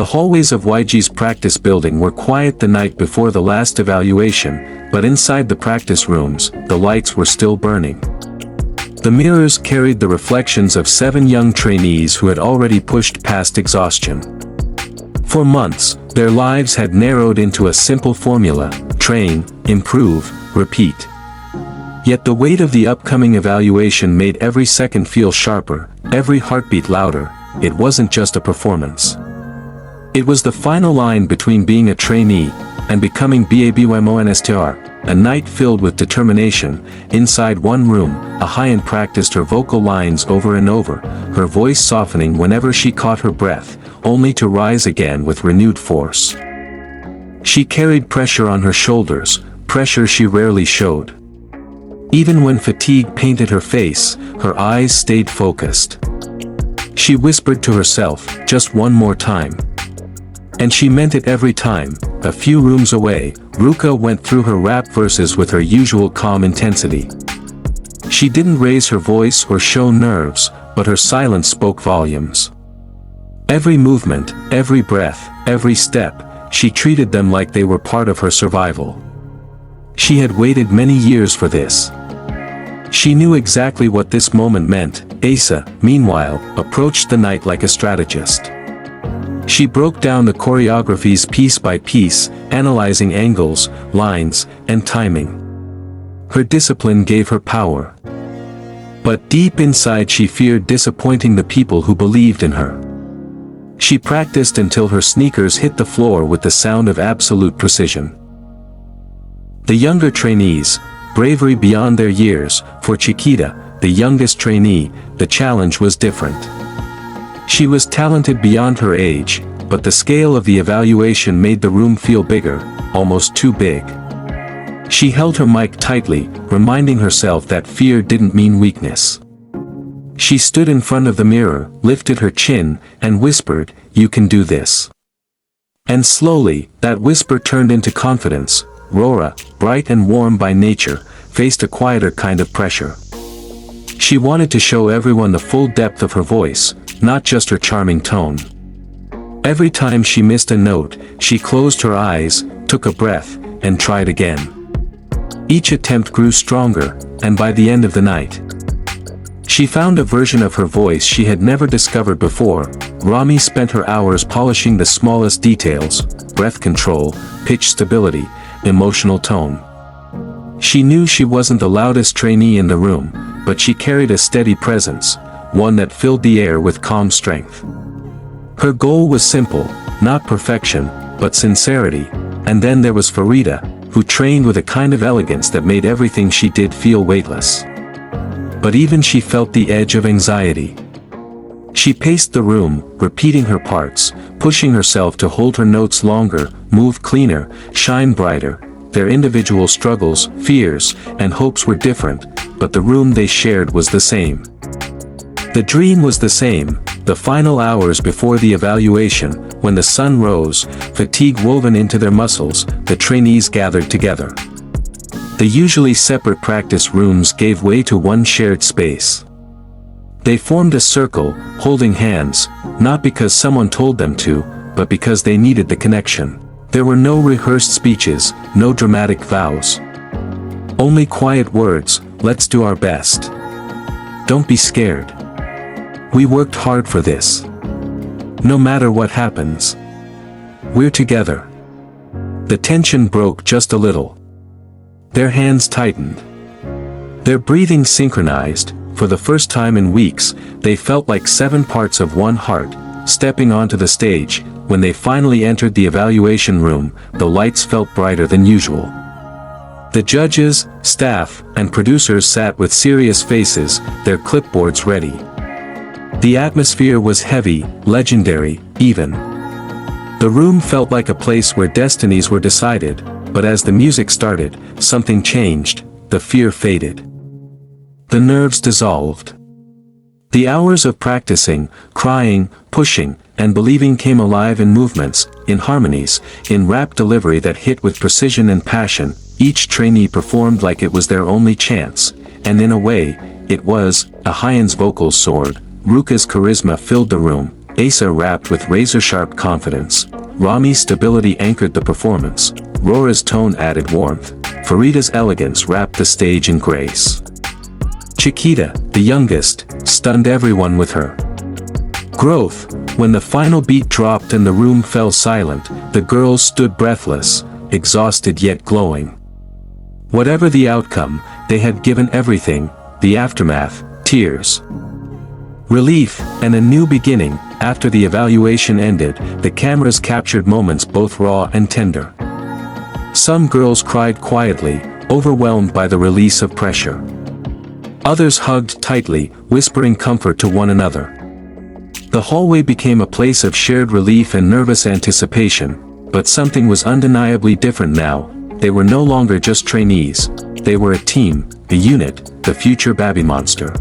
hallways of YG's practice building were quiet the night before the last evaluation, but inside the practice rooms, the lights were still burning. The mirrors carried the reflections of 7 young trainees who had already pushed past exhaustion. For months, their lives had narrowed into a simple formula: train, improve, repeat. Yet the weight of the upcoming evaluation made every second feel sharper, every heartbeat louder. It wasn't just a performance. It was the final line between being a trainee and becoming BABYMONSTER, a night filled with determination. Inside one room, Ahyeon practiced her vocal lines over and over, her voice softening whenever she caught her breath, only to rise again with renewed force. She carried pressure on her shoulders, pressure she rarely showed. Even when fatigue painted her face, her eyes stayed focused. She whispered to herself, "Just one more time." And she meant it every time. A few rooms away, Ruka went through her rap verses with her usual calm intensity. She didn't raise her voice or show nerves, but her silence spoke volumes. Every movement, every breath, every step, she treated them like they were part of her survival. She had waited many years for this. She knew exactly what this moment meant. Asa, meanwhile, approached the night like a strategist. She broke down the choreographies piece by piece, analyzing angles, lines, and timing. Her discipline gave her power. But deep inside she feared disappointing the people who believed in her. She practiced until her sneakers hit the floor with the sound of absolute precision. The younger trainees, bravery beyond their years. For Chiquita, the youngest trainee, the challenge was different. She was talented beyond her age, but the scale of the evaluation made the room feel bigger, almost too big. She held her mic tightly, reminding herself that fear didn't mean weakness. She stood in front of the mirror, lifted her chin, and whispered, "You can do this." And slowly, that whisper turned into confidence. Rora, bright and warm by nature, faced a quieter kind of pressure. She wanted to show everyone the full depth of her voice, not just her charming tone. Every time she missed a note, she closed her eyes, took a breath, and tried again. Each attempt grew stronger, and by the end of the night, she found a version of her voice she had never discovered before. Rami spent her hours polishing the smallest details: breath control, pitch stability, emotional tone. She knew she wasn't the loudest trainee in the room, but she carried a steady presence, one that filled the air with calm strength. Her goal was simple, not perfection, but sincerity. And then there was Pharita, who trained with a kind of elegance that made everything she did feel weightless. But even she felt the edge of anxiety. She paced the room, repeating her parts, pushing herself to hold her notes longer, move cleaner, shine brighter. Their individual struggles, fears, and hopes were different, but the room they shared was the same. The dream was the same. The final hours before the evaluation, when the sun rose, fatigue woven into their muscles, the trainees gathered together. The usually separate practice rooms gave way to one shared space. They formed a circle, holding hands, not because someone told them to, but because they needed the connection. There were no rehearsed speeches, no dramatic vows. Only quiet words: "Let's do our best. Don't be scared. We worked hard for this. No matter what happens, we're together." The tension broke just a little. Their hands tightened. Their breathing synchronized. For the first time in weeks, they felt like 7 parts of one heart. Stepping onto the stage, when they finally entered the evaluation room, the lights felt brighter than usual. The judges, staff, and producers sat with serious faces, their clipboards ready. The atmosphere was heavy, legendary, even. The room felt like a place where destinies were decided, but as the music started, something changed. The fear faded. The nerves dissolved. The hours of practicing, crying, pushing, and believing came alive in movements, in harmonies, in rap delivery that hit with precision and passion. Each trainee performed like it was their only chance, and in a way, it was. Ahyeon's vocals soared, Ruka's charisma filled the room, Asa rapped with razor-sharp confidence. Rami's stability anchored the performance. Rora's tone added warmth. Pharita's elegance wrapped the stage in grace. Chiquita, the youngest, stunned everyone with her growth. When the final beat dropped and the room fell silent, the girls stood breathless, exhausted yet glowing. Whatever the outcome, they had given everything. The aftermath, tears, relief, and a new beginning. After the evaluation ended, the cameras captured moments both raw and tender. Some girls cried quietly, overwhelmed by the release of pressure. Others hugged tightly, whispering comfort to one another. The hallway became a place of shared relief and nervous anticipation, but something was undeniably different now. They were no longer just trainees. They were a team, a unit, the future BABYMONSTER.